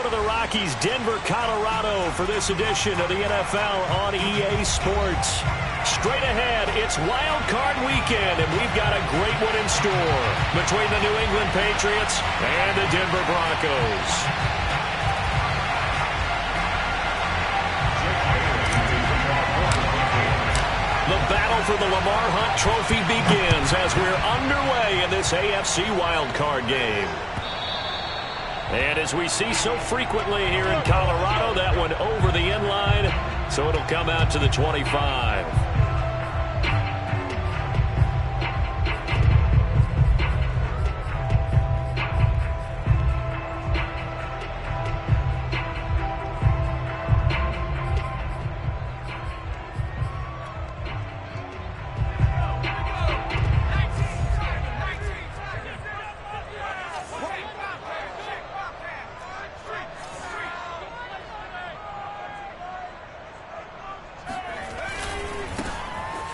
to the Rockies, Denver, Colorado for this edition of the NFL on EA Sports. Straight ahead, it's Wild Card Weekend, and we've got a great one in store between the New England Patriots and the Denver Broncos. The battle for the Lamar Hunt Trophy begins as we're underway in this AFC wildcard game. And as we see so frequently here in Colorado, that one over the end line, so it'll come out to the 25.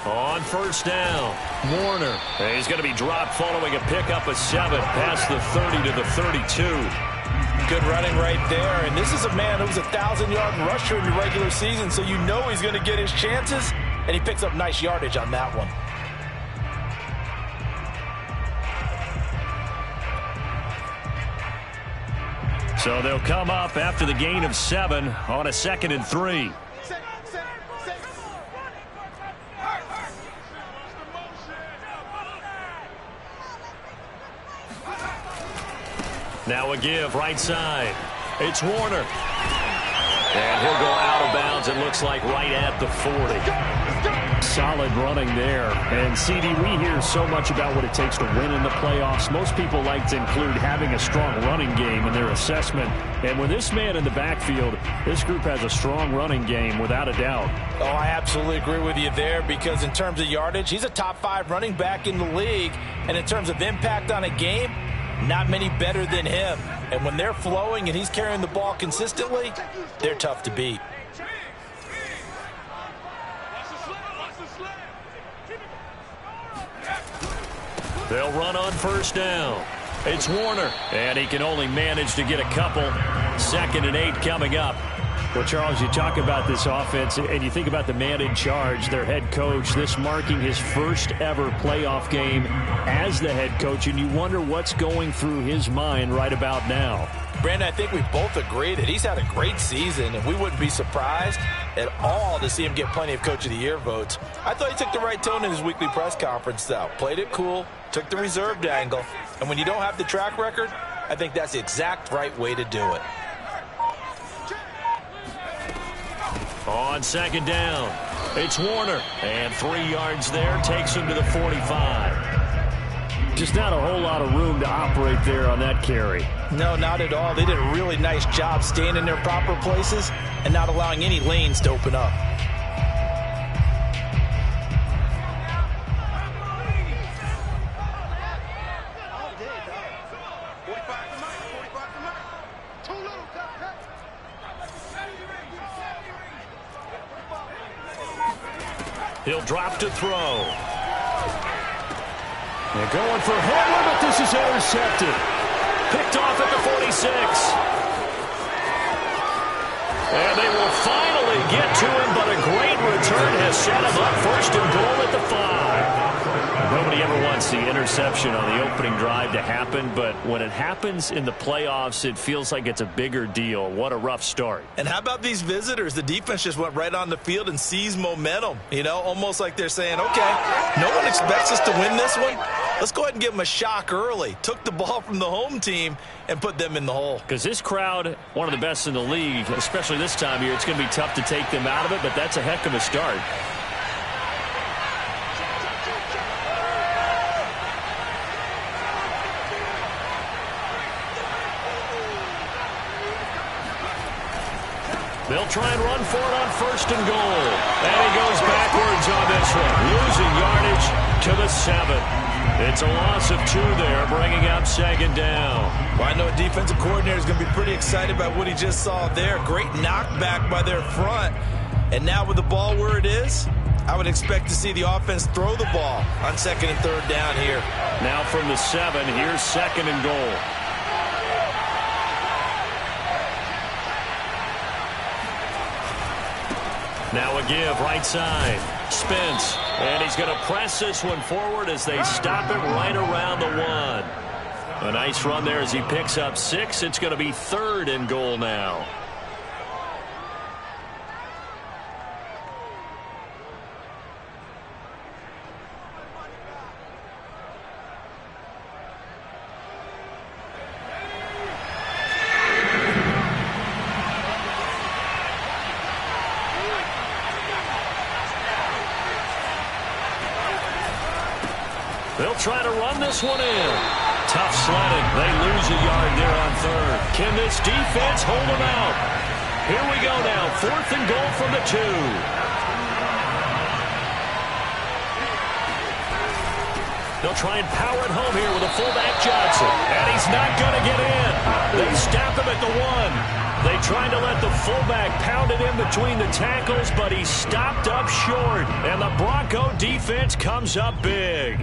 On first down, Warner. He's going to be dropped following a pickup of 7 past the 30 to the 32. Good running right there. And this is a man who was a 1,000-yard rusher in the regular season, so you know he's going to get his chances, and he picks up nice yardage on that one. So they'll come up after the gain of 7 on a 2nd and 3. Now a give right side. It's Warner. And he'll go out of bounds, it looks like, right at the 40. Solid running there. And, CD, we hear so much about what it takes to win in the playoffs. Most people like to include having a strong running game in their assessment. And with this man in the backfield, this group has a strong running game without a doubt. Oh, I absolutely agree with you there, because in terms of yardage, he's a top 5 running back in the league. And in terms of impact on a game, not many better than him. And when they're flowing and he's carrying the ball consistently, they're tough to beat. They'll run on first down. It's Warner, and he can only manage to get a couple. 2nd and 8 coming up. Well, Charles, you talk about this offense, and you think about the man in charge, their head coach, this marking his first ever playoff game as the head coach, and you wonder what's going through his mind right about now. Brandon, I think we both agree that he's had a great season, and we wouldn't be surprised at all to see him get plenty of Coach of the Year votes. I thought he took the right tone in his weekly press conference, though. Played it cool, took the reserved angle, and when you don't have the track record, I think that's the exact right way to do it. On 2nd down, it's Warner, and 3 yards there, takes him to the 45. Just not a whole lot of room to operate there on that carry. No, not at all. They did a really nice job staying in their proper places and not allowing any lanes to open up. He'll drop to throw. They're going for Hamler, but this is intercepted. Picked off at the 46. And they will finally get to him, but a great return has set him up. 1st and goal at the 5. Nobody ever wants the interception on the opening drive to happen, but when it happens in the playoffs, it feels like it's a bigger deal. What a rough start. And how about these visitors? The defense just went right on the field and seized momentum. You know, almost like they're saying, okay, no one expects us to win this one. Let's go ahead and give them a shock early. Took the ball from the home team and put them in the hole. Because this crowd, one of the best in the league, especially this time of year, it's going to be tough to take them out of it, but that's a heck of a start. They'll try and run for it on 1st and goal. And he goes backwards on this one, losing yardage to the 7. It's a loss of 2 there, bringing up 2nd down. Well, I know a defensive coordinator is going to be pretty excited about what he just saw there. Great knockback by their front. And now with the ball where it is, I would expect to see the offense throw the ball on 2nd and 3rd down here. Now from the 7, here's 2nd and goal. Now a give right side. Spence. And he's going to press this one forward as they stop it right around the 1. A nice run there as he picks up 6. It's going to be 3rd and goal now. They'll try to run this one in. Tough sledding. They lose a yard there on 3rd. Can this defense hold them out? Here we go now. 4th and goal from the 2. They'll try and power it home here with a fullback Johnson. And he's not going to get in. They stop him at the 1. They tried to let the fullback pound it in between the tackles, but he stopped up short. And the Bronco defense comes up big.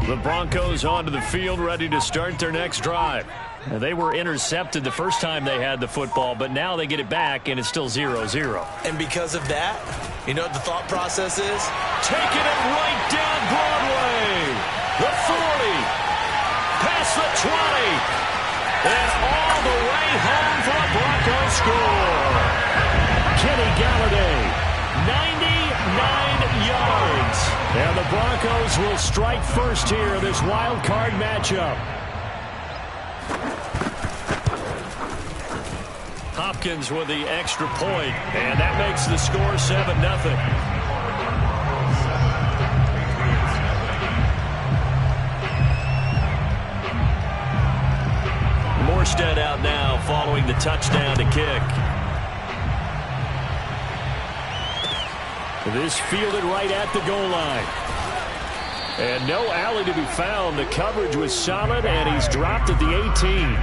The Broncos onto the field, ready to start their next drive. They were intercepted the first time they had the football, but now they get it back, and it's still 0-0. And because of that, you know what the thought process is? Taking it right down Broadway. The 40. Past the 20. And all the way home for a Broncos score. Kenny Galladay, 99 yards. And the Broncos will strike first here in this wild card matchup. Hopkins with the extra point, and that makes the score 7-0. Morstead out now following the touchdown to kick. This fielded right at the goal line. And no alley to be found. The coverage was solid, and he's dropped at the 18.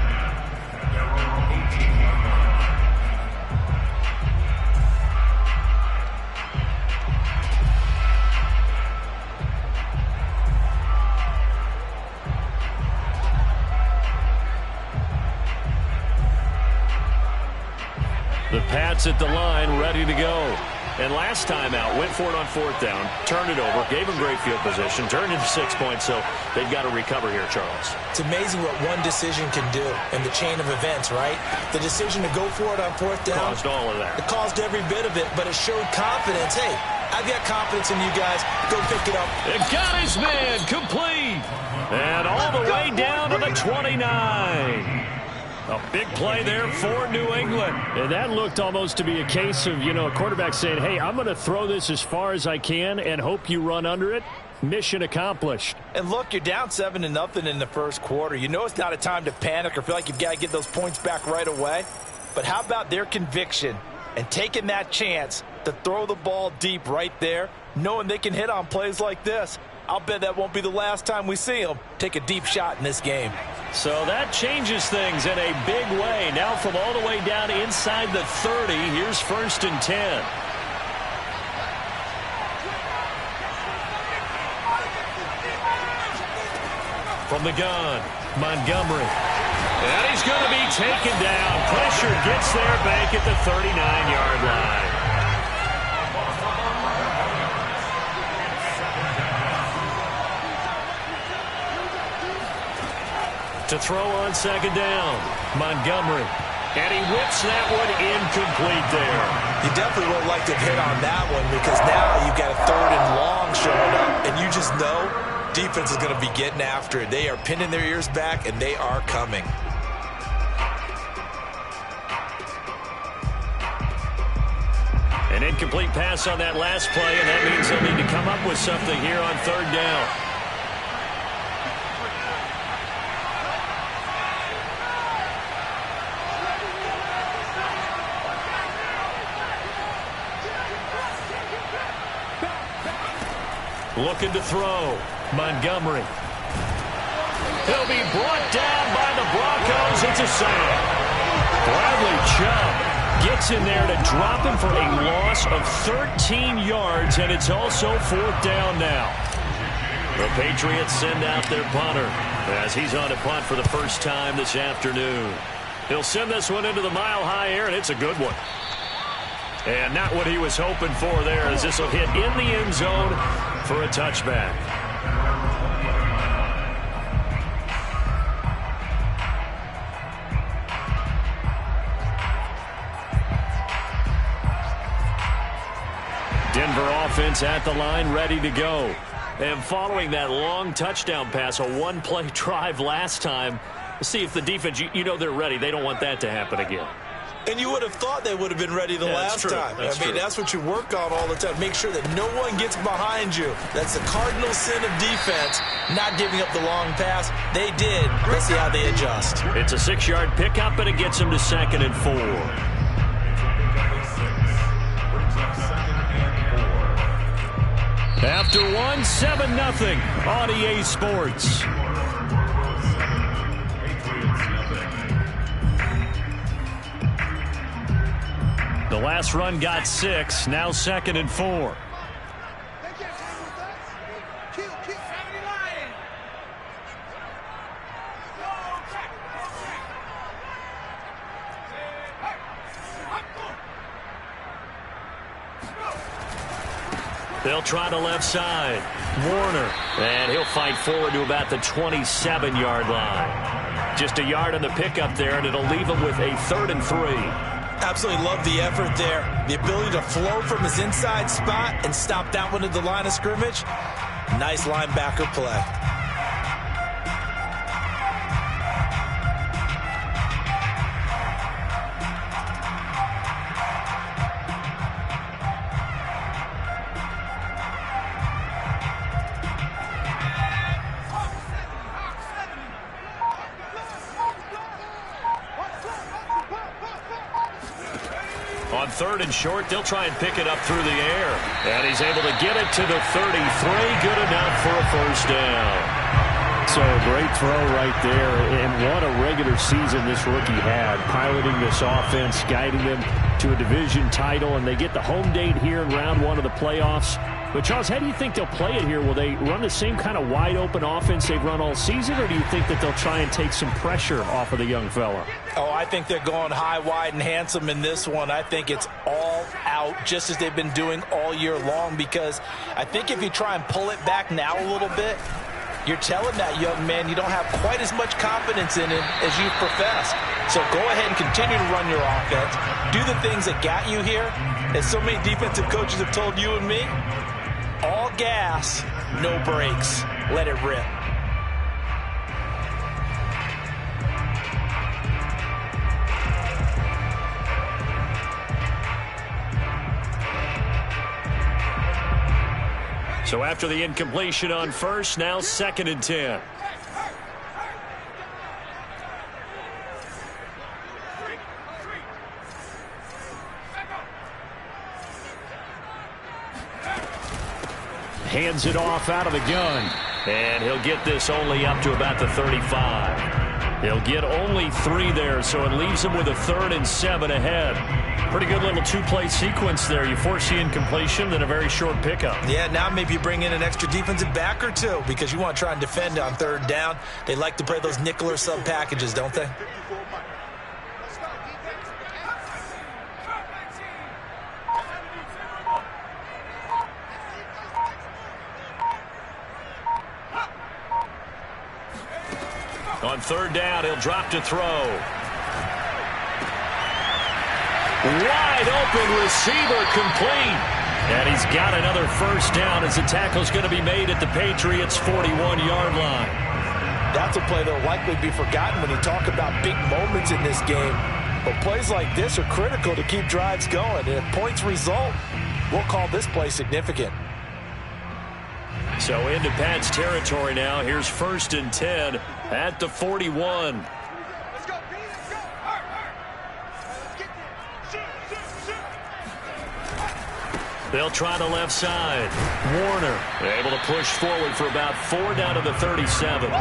The Pats at the line, ready to go. And last time out, went for it on 4th down, turned it over, gave him great field position, turned into 6 points, so they've got to recover here, Charles. It's amazing what one decision can do in the chain of events, right? The decision to go for it on 4th down. Caused all of that. It caused every bit of it, but it showed confidence. Hey, I've got confidence in you guys. Go pick it up. It got his man, complete. And all the way down to the 29. A big play there for New England. And that looked almost to be a case of, a quarterback saying, hey, I'm going to throw this as far as I can and hope you run under it. Mission accomplished. And look, you're down 7-0 in the first quarter. You know it's not a time to panic or feel like you've got to get those points back right away. But how about their conviction and taking that chance to throw the ball deep right there, knowing they can hit on plays like this? I'll bet that won't be the last time we see them take a deep shot in this game. So that changes things in a big way. Now from all the way down inside the 30, here's 1st and 10. From the gun, Montgomery. And he's going to be taken down. Pressure gets there back at the 39-yard line. To throw on 2nd down, Montgomery. And he whips that one incomplete there. You definitely would like to hit on that one because now you've got a 3rd and long showing up, and you just know defense is going to be getting after it. They are pinning their ears back, and they are coming. An incomplete pass on that last play, and that means they'll need to come up with something here on 3rd down. Looking to throw. Montgomery. He'll be brought down by the Broncos. It's a sack. Bradley Chubb gets in there to drop him for a loss of 13 yards, and it's also 4th down now. The Patriots send out their punter as he's on a punt for the first time this afternoon. He'll send this one into the mile-high air, and it's a good one. And not what he was hoping for there, as this will hit in the end zone for a touchback. Denver offense at the line, ready to go. And following that long touchdown pass, a one-play drive last time, we'll see if the defense, you know they're ready. They don't want that to happen again. And you would have thought they would have been ready the last time. That's what you work on all the time. Make sure that no one gets behind you. That's the cardinal sin of defense, not giving up the long pass. They did. Let's see how they adjust. It's a 6-yard pickup, and it gets them to 2nd and 4. After 7-0 on EA Sports. The last run got 6, now 2nd and 4. They'll try the left side. Warner. And he'll fight forward to about the 27-yard line. Just a yard on the pickup there, and it'll leave him with a 3rd and 3. Absolutely love the effort there. The ability to flow from his inside spot and stop that one at the line of scrimmage. Nice linebacker play. On 3rd and short, they'll try and pick it up through the air. And he's able to get it to the 33. Good enough for a 1st down. So a great throw right there. And what a regular season this rookie had. Piloting this offense, guiding them to a division title. And they get the home date here in round 1 of the playoffs. But, Charles, how do you think they'll play it here? Will they run the same kind of wide-open offense they've run all season, or do you think that they'll try and take some pressure off of the young fella? Oh, I think they're going high, wide, and handsome in this one. I think it's all out, just as they've been doing all year long, because I think if you try and pull it back now a little bit, you're telling that young man you don't have quite as much confidence in him as you've professed. So go ahead and continue to run your offense. Do the things that got you here. As so many defensive coaches have told you and me, all gas, no brakes. Let it rip. So after the incompletion on 1st, now 2nd and 10. Hands it off out of the gun. And he'll get this only up to about the 35. He'll get only 3 there, so it leaves him with a 3rd and 7 ahead. Pretty good little 2-play sequence there. You force the incompletion, then a very short pickup. Yeah, now maybe you bring in an extra defensive back or 2 because you want to try and defend on 3rd down. They like to play those nickel or sub packages, don't they? On 3rd down, he'll drop to throw. Wide open receiver, complete. And he's got another 1st down as the tackle's going to be made at the Patriots' 41-yard line. That's a play that'll likely be forgotten when you talk about big moments in this game. But plays like this are critical to keep drives going. And if points result, we'll call this play significant. So into Pat's territory now. Here's 1st and 10 at the 41. They'll try the left side. Warner able to push forward for about 4 down to the 37.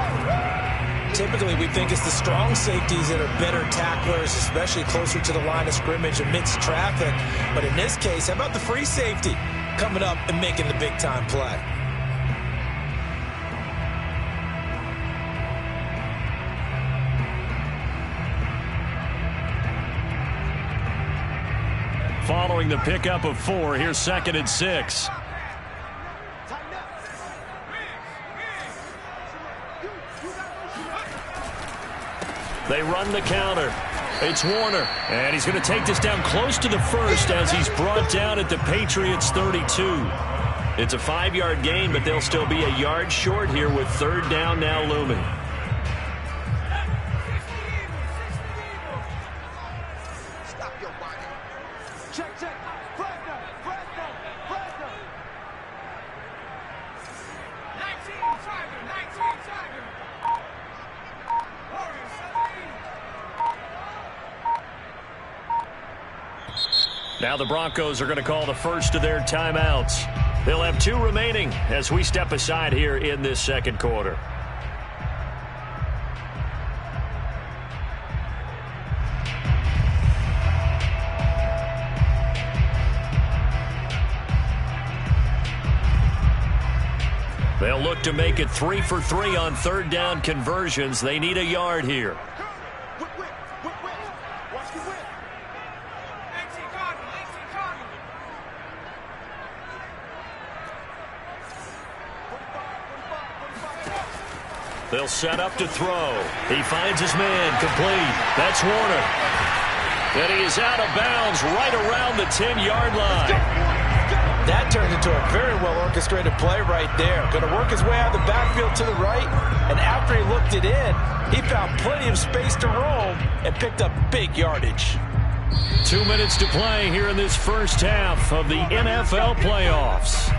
typically we think it's the strong safeties that are better tacklers, especially closer to the line of scrimmage amidst traffic. But in this case, how about the free safety coming up and making the big-time play? Following the pickup of 4, here's 2nd and 6. They run the counter. It's Warner, and he's going to take this down close to the first as he's brought down at the Patriots' 32. It's a 5-yard gain, but they'll still be a yard short here with 3rd down now looming. Now the Broncos are going to call the first of their timeouts. They'll have 2 remaining as we step aside here in this 2nd quarter. They'll look to make it 3 for 3 on 3rd down conversions. They need a yard here. They'll set up to throw. He finds his man complete. That's Warner. And he is out of bounds right around the 10-yard line. That turned into a very well-orchestrated play right there. Going to work his way out of the backfield to the right. And after he looked it in, he found plenty of space to roam and picked up big yardage. 2 minutes to play here in this first half of the NFL playoffs.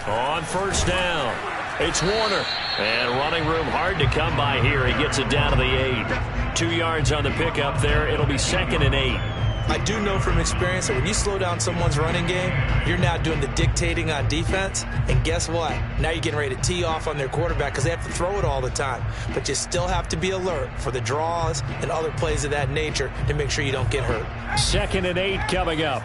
On 1st down, it's Warner. And running room hard to come by here. He gets it down to the 8. 2 yards on the pickup there. It'll be 2nd and 8. I do know from experience that when you slow down someone's running game, you're now doing the dictating on defense. And guess what? Now you're getting ready to tee off on their quarterback because they have to throw it all the time. But you still have to be alert for the draws and other plays of that nature to make sure you don't get hurt. 2nd and 8 coming up.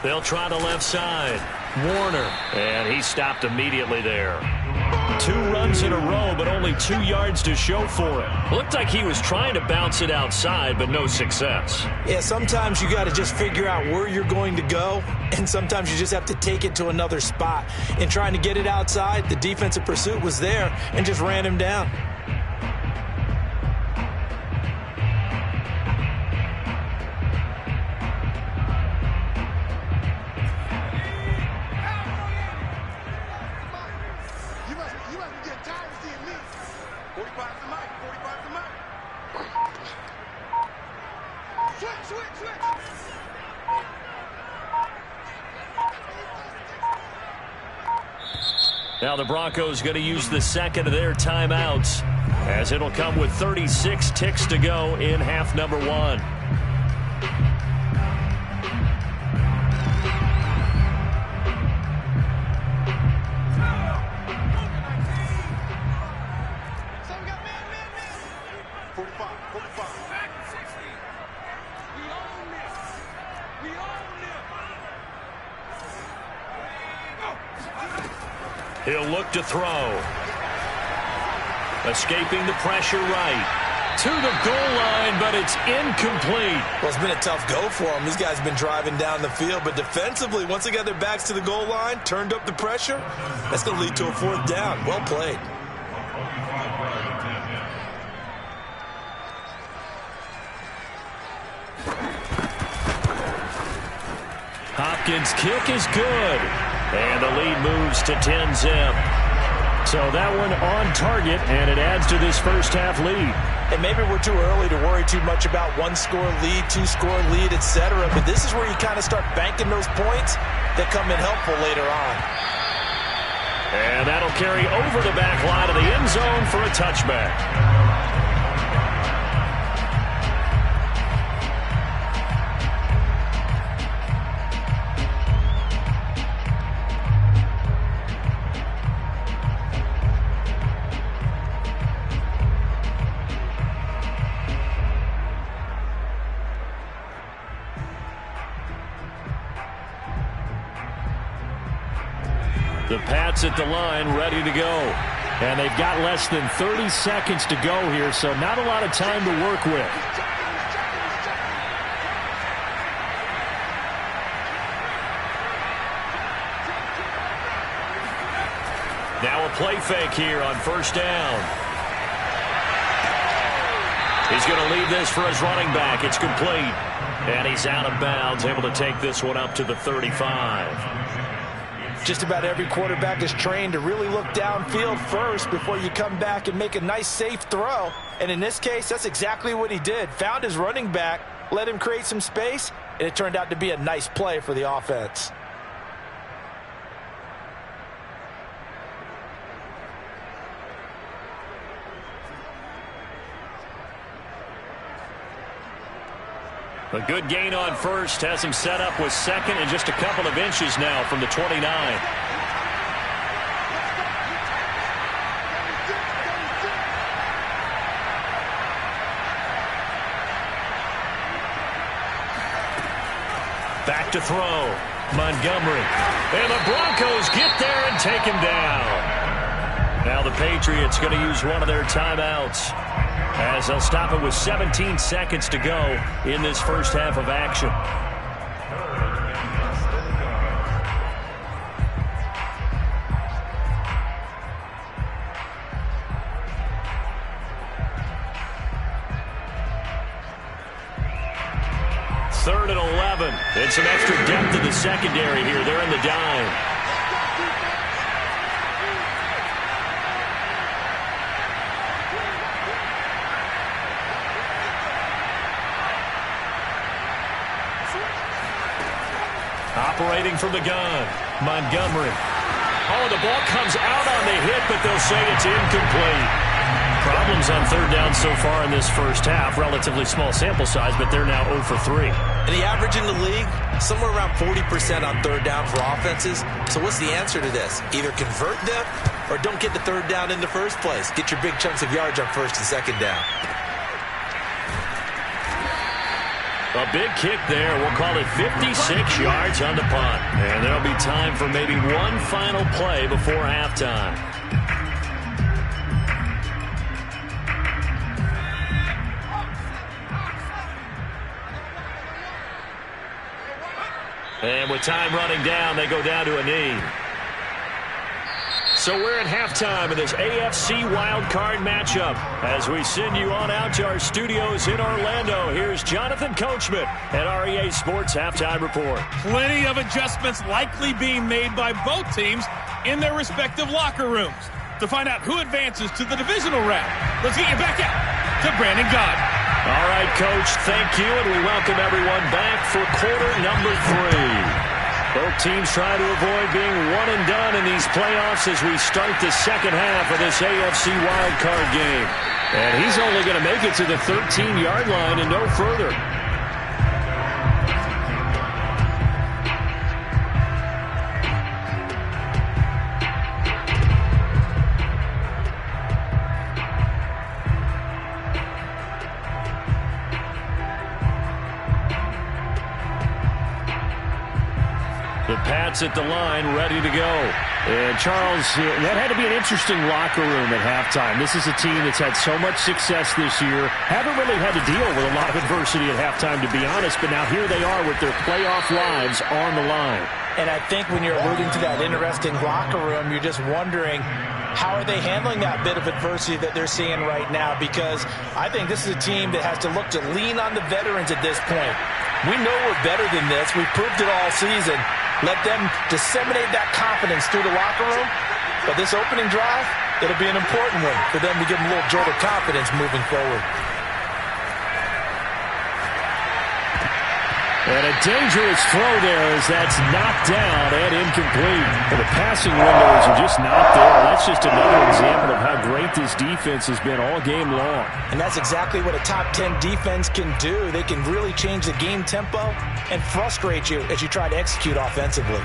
They'll try the left side. Warner, and he stopped immediately there. 2 runs in a row, but only 2 yards to show for it. Looked like he was trying to bounce it outside, but no success. Yeah, sometimes you got to just figure out where you're going to go, and sometimes you just have to take it to another spot. In trying to get it outside, the defensive pursuit was there and just ran him down. Now the Broncos going to use the 2nd of their timeouts as it'll come with 36 ticks to go in half number 1. He'll look to throw. Escaping the pressure right. To the goal line, but it's incomplete. Well, it's been a tough go for him. These guys have been driving down the field, but defensively, once they got their backs to the goal line, turned up the pressure, that's going to lead to a 4th down. Well played. Hopkins' kick is good. And the lead moves to 10-zip. So that one on target, and it adds to this first half lead. And maybe we're too early to worry too much about one-score lead, two-score lead, etc. But this is where you kind of start banking those points that come in helpful later on. And that'll carry over the back line of the end zone for a touchback. The Pats at the line, ready to go. And they've got less than 30 seconds to go here, so not a lot of time to work with. Now a play fake here on first down. He's going to leave this for his running back. It's complete. And he's out of bounds, able to take this one up to the 35. Just about every quarterback is trained to really look downfield first before you come back and make a nice, safe throw. And in this case, that's exactly what he did. Found his running back, let him create some space, and it turned out to be a nice play for the offense. A good gain on first has him set up with second and just a couple of inches now from the 29. Back to throw. Montgomery. And the Broncos get there and take him down. Now the Patriots going to use one of their timeouts, as they'll stop it with 17 seconds to go in this first half of action. Third and 11. And some extra depth in the secondary here. They're in the dime. Operating from the gun, Montgomery. Oh, the ball comes out on the hit, but they'll say it's incomplete. Problems on third down so far in this first half. Relatively small sample size, but they're now 0 for 3. And the average in the league, somewhere around 40% on third down for offenses. So what's the answer to this? Either convert them or don't get the third down in the first place. Get your big chunks of yards on first and second down. A big kick there. We'll call it 56 yards on the punt. And there'll be time for maybe one final play before halftime. And with time running down, they go down to a knee. So we're at halftime of this AFC wildcard matchup. As we send you on out to our studios in Orlando, here's Jonathan Coachman at REA Sports Halftime Report. Plenty of adjustments likely being made by both teams in their respective locker rooms. To find out who advances to the divisional round, let's get you back out to Brandon Gaudin. All right, Coach, thank you, and we welcome everyone back for quarter number 3. Both teams try to avoid being one and done in these playoffs as we start the second half of this AFC wildcard game. And he's only going to make it to the 13-yard line and no further. The Pats at the line, ready to go. And Charles, that had to be an interesting locker room at halftime. This is a team that's had so much success this year. Haven't really had to deal with a lot of adversity at halftime, to be honest. But now here they are with their playoff lives on the line. And I think when you're alluding to that interesting locker room, you're just wondering, how are they handling that bit of adversity that they're seeing right now? Because I think this is a team that has to look to lean on the veterans at this point. We know we're better than this. We've proved it all season. Let them disseminate that confidence through the locker room. But this opening drive, it'll be an important one for them to give them a little jolt of confidence moving forward. And a dangerous throw there as that's knocked down and incomplete. Well, the passing windows are just not there. That's just another example of how great this defense has been all game long. And that's exactly what a top 10 defense can do. They can really change the game tempo and frustrate you as you try to execute offensively.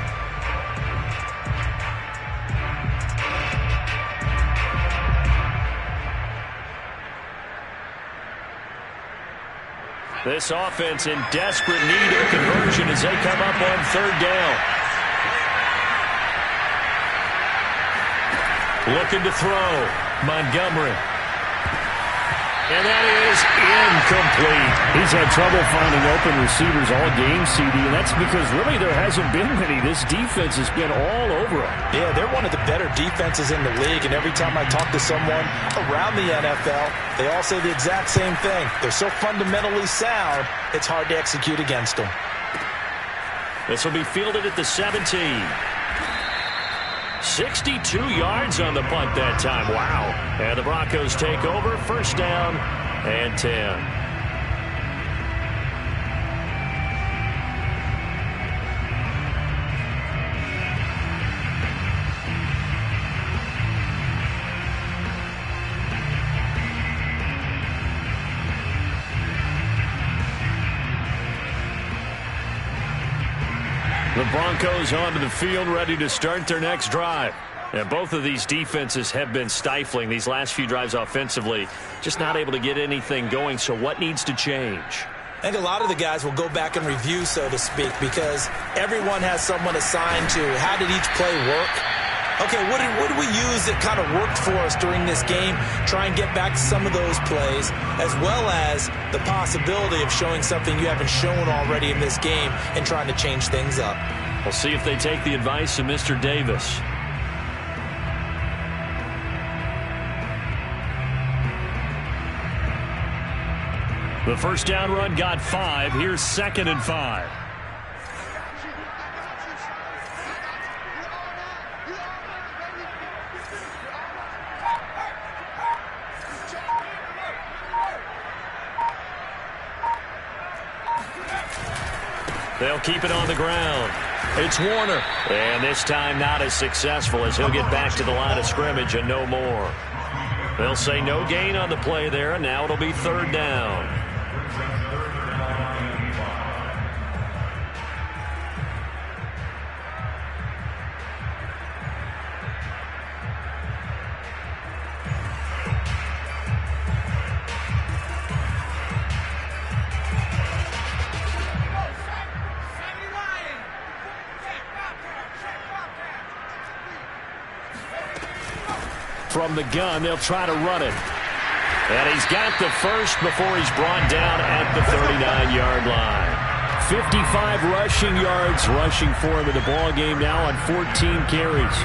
This offense in desperate need of a conversion as they come up on third down. Looking to throw. Montgomery. And that is incomplete. He's had trouble finding open receivers all game, CD, and that's because really there hasn't been many. This defense has been all over him. Yeah, they're one of the better defenses in the league, and every time I talk to someone around the NFL, they all say the exact same thing. They're so fundamentally sound, it's hard to execute against them. This will be fielded at the 17. 62 yards on the punt that time. Wow. And the Broncos take over. First down and 10. The Broncos onto the field, ready to start their next drive. And both of these defenses have been stifling these last few drives offensively. Just not able to get anything going, so what needs to change? I think a lot of the guys will go back and review, so to speak, because everyone has someone assigned to how did each play work. Okay, what did we use that kind of worked for us during this game? Try and get back to some of those plays, as well as the possibility of showing something you haven't shown already in this game and trying to change things up. We'll see if they take the advice of Mr. Davis. The first down run got 5. Here's 2nd and 5. They'll keep it on the ground. It's Warner. And this time not as successful as he'll get back to the line of scrimmage and no more. They'll say no gain on the play there, and now it'll be 3rd down. From the gun, they'll try to run it. And he's got the first before he's brought down at the 39-yard line. 55 rushing yards rushing for him in the ball game now on 14 carries.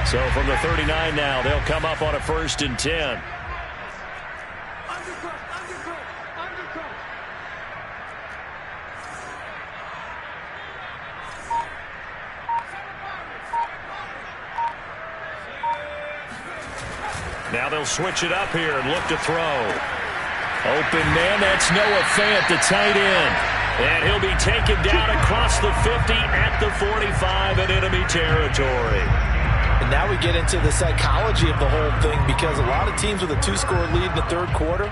So from the 39 now, they'll come up on a 1st and 10. Now they'll switch it up here and look to throw. Open man, that's Noah Fant, the tight end. And he'll be taken down across the 50 at the 45 in enemy territory. And now we get into the psychology of the whole thing, because a lot of teams with a 2-score lead in the 3rd quarter,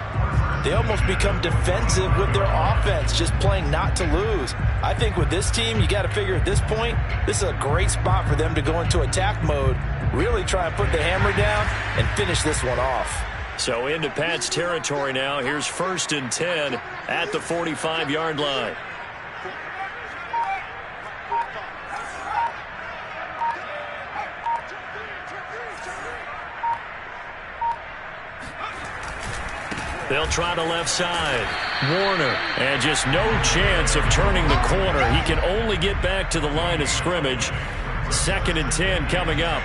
they almost become defensive with their offense, just playing not to lose. I think with this team, you got to figure at this point, this is a great spot for them to go into attack mode, really try and put the hammer down and finish this one off. So into Pat's territory now. Here's 1st and 10 at the 45-yard line. They'll try the left side. Warner, and just no chance of turning the corner. He can only get back to the line of scrimmage. 2nd and 10 coming up.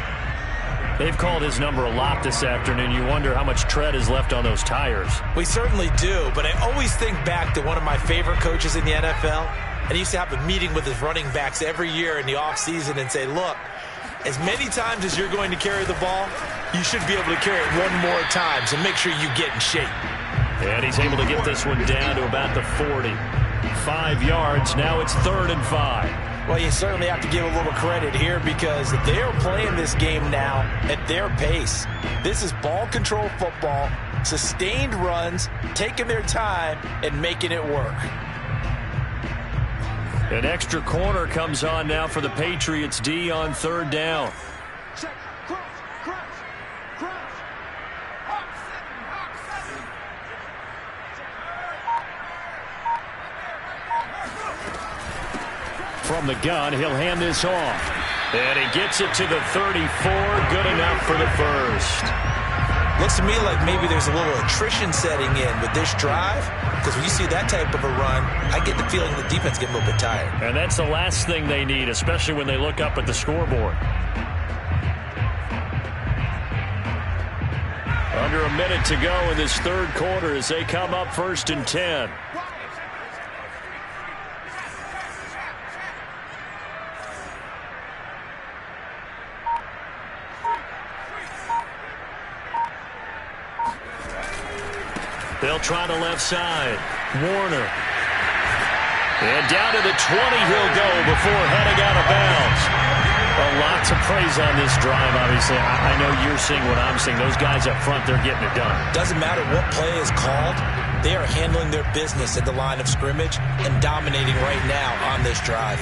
They've called his number a lot this afternoon. You wonder how much tread is left on those tires. We certainly do, but I always think back to one of my favorite coaches in the NFL, and he used to have a meeting with his running backs every year in the offseason and say, look, as many times as you're going to carry the ball, you should be able to carry it one more time, so make sure you get in shape. And he's able to get this one down to about the 40. 5 yards. Now it's 3rd and 5. Well, you certainly have to give a little credit here because they are playing this game now at their pace. This is ball control football, sustained runs, taking their time, and making it work. An extra corner comes on now for the Patriots D on 3rd down. From the gun, he'll hand this off. And he gets it to the 34. Good enough for the first. Looks to me like maybe there's a little attrition setting in with this drive. Because when you see that type of a run, I get the feeling the defense gets a little bit tired. And that's the last thing they need, especially when they look up at the scoreboard. Under a minute to go in this 3rd quarter as they come up 1st and 10. They'll try the left side. Warner. And down to the 20 he'll go before heading out of bounds. Well, lots of praise on this drive, obviously. I know you're seeing what I'm seeing. Those guys up front, they're getting it done. Doesn't matter what play is called. They are handling their business at the line of scrimmage and dominating right now on this drive.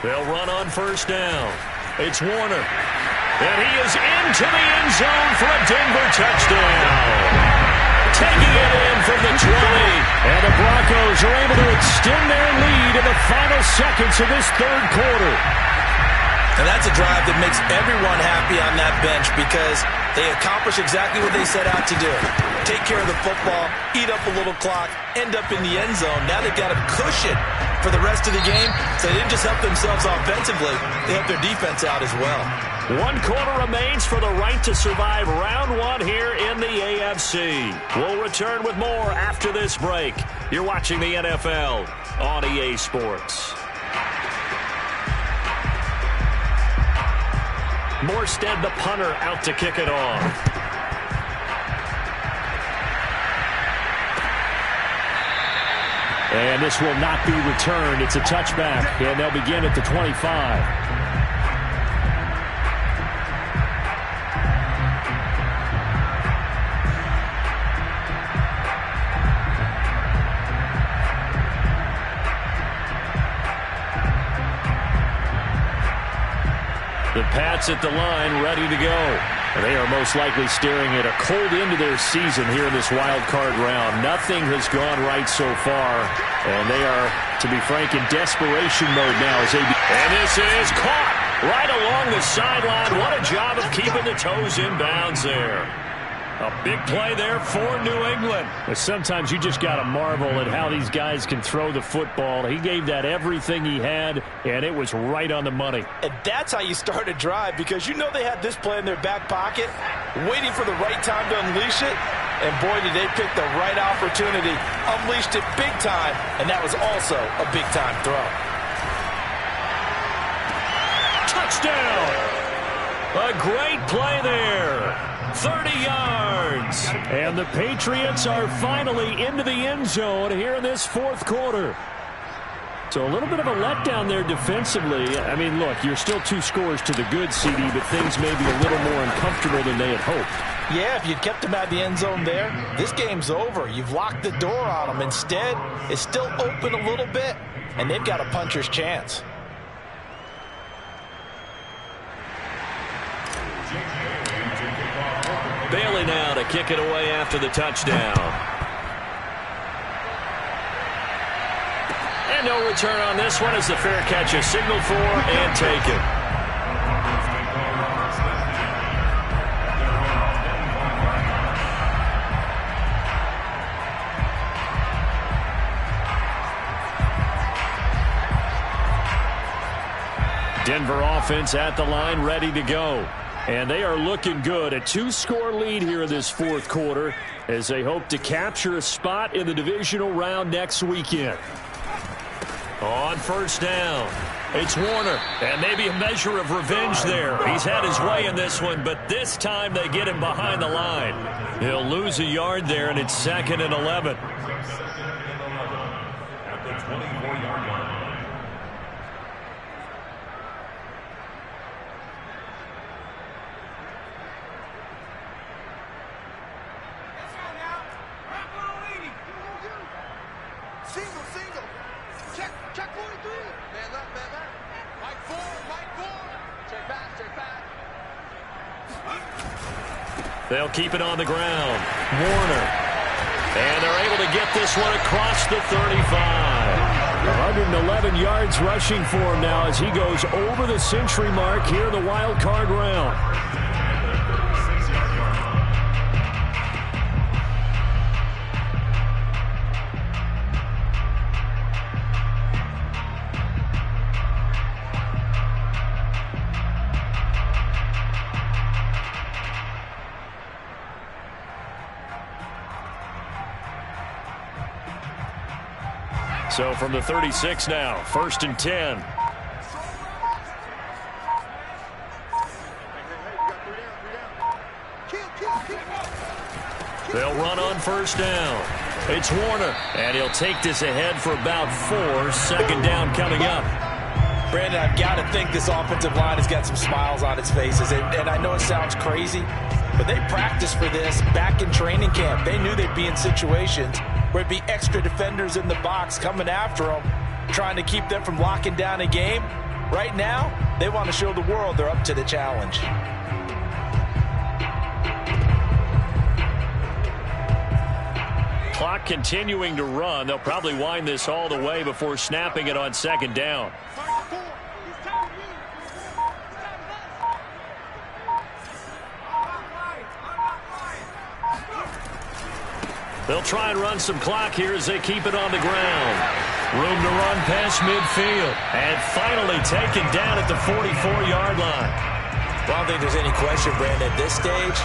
They'll run on 1st down. It's Warner. And he is into the end zone for a Denver touchdown. Taking it in from the 20. And the Broncos are able to extend their lead in the final seconds of this 3rd quarter. And that's a drive that makes everyone happy on that bench because they accomplish exactly what they set out to do. Take care of the football, eat up a little clock, end up in the end zone. Now they've got a cushion for the rest of the game. So they didn't just help themselves offensively, they helped their defense out as well. 1 quarter remains for the right to survive round 1 here in the AFC. We'll return with more after this break. You're watching the NFL on EA Sports. Morstead, the punter, out to kick it off. And this will not be returned. It's a touchback, and they'll begin at the 25. The Pats at the line, ready to go. They are most likely staring at a cold end to their season here in this wild card round. Nothing has gone right so far, and they are, to be frank, in desperation mode now. And this is caught right along the sideline. What a job of keeping the toes in bounds there. A big play there for New England. Sometimes you just got to marvel at how these guys can throw the football. He gave that everything he had, and it was right on the money. And that's how you start a drive because you know they had this play in their back pocket, waiting for the right time to unleash it. And boy, did they pick the right opportunity. Unleashed it big time, and that was also a big-time throw. Touchdown! A great play there. 30 yards. And the Patriots are finally into the end zone here in this 4th quarter. So a little bit of a letdown there defensively. I mean, look, you're still 2 scores to the good, CD, but things may be a little more uncomfortable than they had hoped. Yeah, if you'd kept them out of the end zone there, this game's over. You've locked the door on them. Instead, it's still open a little bit, and they've got a puncher's chance. Bailey now to kick it away after the touchdown. And no return on this one as the fair catch is signaled for and taken. Denver offense at the line, ready to go. And they are looking good. A 2-score lead here in this fourth quarter as they hope to capture a spot in the divisional round next weekend. On first down, it's Warner, and maybe a measure of revenge there. He's had his way in this one, but this time they get him behind the line. He'll lose a yard there, and it's 2nd and 11. At the 24-yard line. They'll keep it on the ground. Warner. And they're able to get this one across the 35. 111 yards rushing for him now as he goes over the century mark here in the wild card round. So from the 36 now, 1st and 10. They'll run on first down. It's Warner, and he'll take this ahead for about 4. 2nd down coming up. Brandon, I've got to think this offensive line has got some smiles on its faces. And I know it sounds crazy, but they practiced for this back in training camp. They knew they'd be in situations where it'd be extra defenders in the box coming after them, trying to keep them from locking down a game. Right now, they want to show the world they're up to the challenge. Clock continuing to run. They'll probably wind this all the way before snapping it on 2nd down. They'll try and run some clock here as they keep it on the ground. Room to run past midfield. And finally taken down at the 44-yard line. Well, I don't think there's any question, Brandon, at this stage,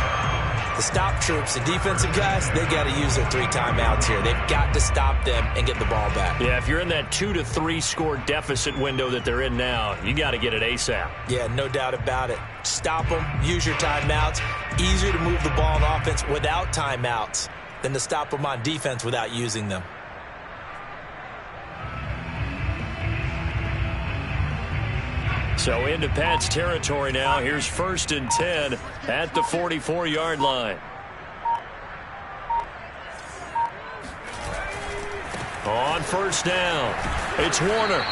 the stop troops, the defensive guys, they got to use their 3 timeouts here. They've got to stop them and get the ball back. Yeah, if you're in that 2 to 3 score deficit window that they're in now, you got to get it ASAP. Yeah, no doubt about it. Stop them, use your timeouts. Easier to move the ball on offense without timeouts than to stop them on defense without using them. So into Pat's territory now. Here's 1st and 10 at the 44-yard line. On first down, it's Warner.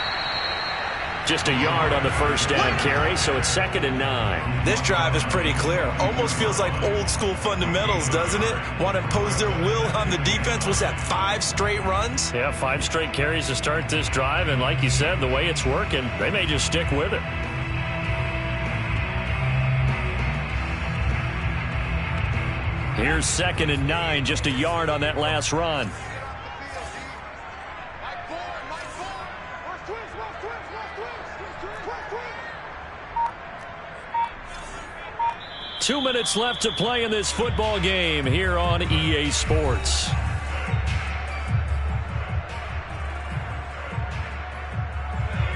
Just a yard on the first down carry, so it's 2nd and 9. This drive is pretty clear. Almost feels like old school fundamentals, doesn't it? Want to impose their will on the defense. Was that 5 straight runs? Yeah, 5 straight carries to start this drive, and like you said, the way it's working, they may just stick with it. Here's 2nd and 9, just a yard on that last run. Two minutes left to play in this football game here on EA Sports.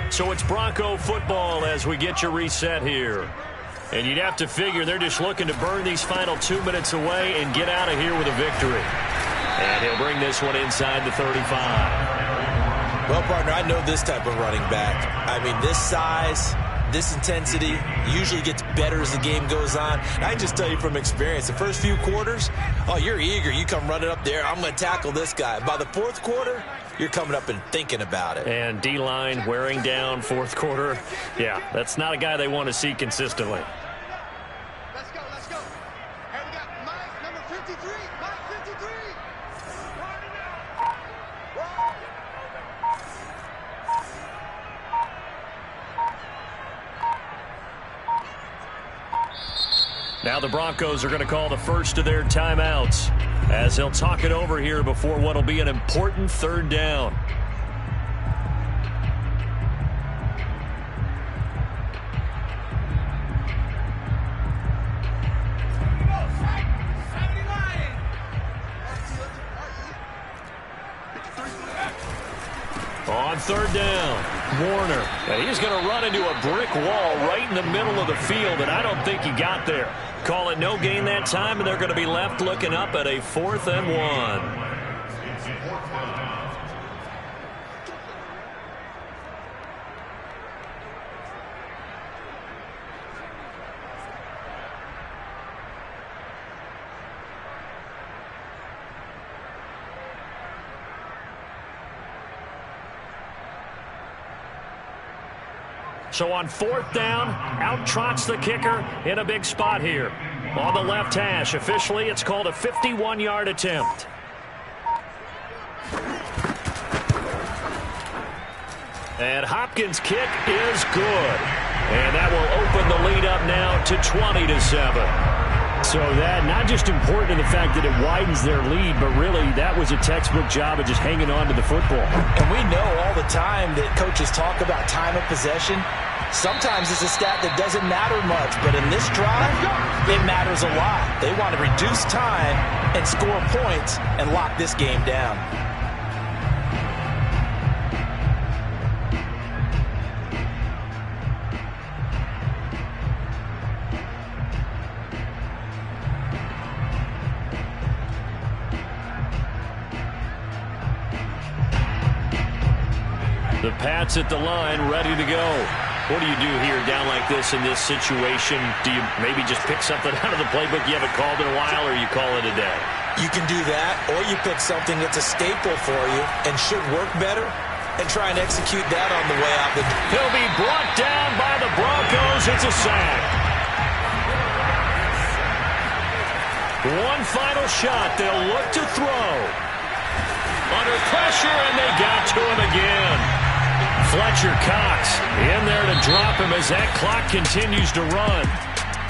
So it's Bronco football as we get you reset here. And you'd have to figure they're just looking to burn these final 2 minutes away and get out of here with a victory. And he'll bring this one inside the 35. Well, partner, I know this type of running back. I mean, this size, this intensity usually gets better as the game goes on. And I just tell you from experience, the first few quarters, oh, you're eager. You come running up there, I'm going to tackle this guy. By the 4th quarter, you're coming up and thinking about it. And D-line wearing down 4th quarter. Yeah, that's not a guy they want to see consistently. Let's go, let's go. Hey, we got Mike, number 53. Mike, 53. Now the Broncos are going to call the first of their timeouts as they'll talk it over here before what will be an important 3rd down. third down. Warner. And he's going to run into a brick wall right in the middle of the field, and I don't think he got there. Call it no gain that time, and they're going to be left looking up at a 4th and 1. So on 4th down, out trots the kicker in a big spot here. On the left hash, officially it's called a 51-yard attempt. And Hopkins' kick is good. And that will open the lead up now to 20-7. So that not just important in the fact that it widens their lead, but really that was a textbook job of just hanging on to the football. And we know all the time that coaches talk about time of possession. Sometimes it's a stat that doesn't matter much, but in this drive, it matters a lot. They want to reduce time and score points and lock this game down. The Pats at the line, ready to go. What do you do here down like this in this situation? Do you maybe just pick something out of the playbook you haven't called in a while, or you call it a day? You can do that, or you pick something that's a staple for you and should work better and try and execute that on the way out. He'll be brought down by the Broncos. It's a sack. One final shot. They'll look to throw. Under pressure, and they got to him again. Fletcher Cox in there to drop him as that clock continues to run.